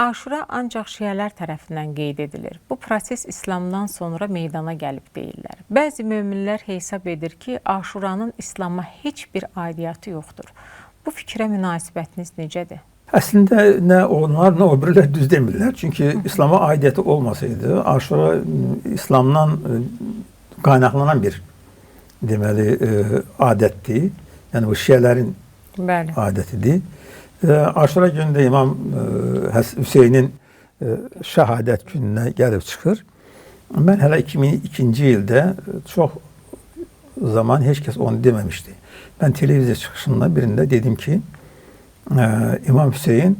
Aşura ancaq şiələr tərəfindən qeyd edilir. Bu proses İslamdan sonra meydana gəlib deyirlər. Bəzi möminlər hesab edir ki, Aşuranın İslama heç bir aidiyyatı yoxdur. Bu fikrə münasibətiniz necədir? Əslində nə onlar, nə o birilər düz demirlər. Çünki İslama aidiyyəti olmasaydı, Aşura İslamdan qaynaqlanan bir deməli adətdir. Yəni bu şiələrin adətidir. Aşura günündə İmam Hüseynin şəhadət gününə gəlib çıxır. Mən hələ 2002-ci ildə çox zaman heç kəs onu deməmişdi. Mən televiziya çıxışında birində dedim ki, İmam Hüseyin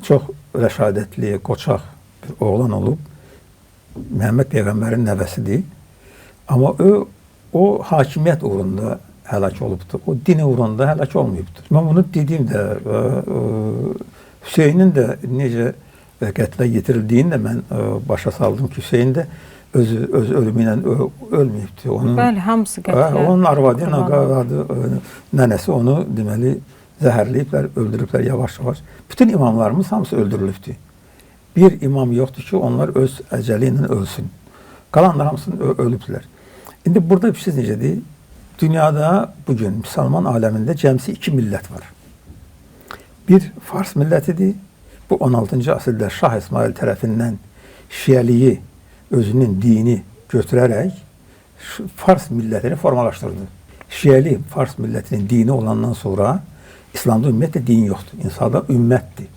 çox rəşadətli, qoçaq bir oğlan olub, Məhəmməd Peyğəmbərin nəvəsidir. Amma o hakimiyyət uğrunda həlak olubdur. O din uğrunda həlak olmayıbdır. Mən bunu dediyimdə Hüseynin də necə qətlə yetirildiyini də mən başa saldım ki, Hüseyin də öz ölümü ilə ölməyibdir. Bəli, hamısı qətlə. Onun arvadı ilə nənəsi onu deməli zəhərləyiblər, öldürüblər yavaş-yavaş. Bütün imamlarımız hamısı öldürülübdür. Bir imam yoxdur ki, onlar öz əcəli ilə ölsün. Qalanlar hamısını ölübdülər. İndi burada bir şey necədir? Dünyada bugün Müslüman aləmində cəmsi iki millət var. Bir Fars millətidir. Bu 16-cı əsrdə Şah İsmail tərəfindən şiəliyi özünün dini götürərək Fars millətini formalaşdırdı. Şiəli Fars millətinin dini olandan sonra İslamda ümumiyyətlə din yoxdur. İnsanda ümmətdir.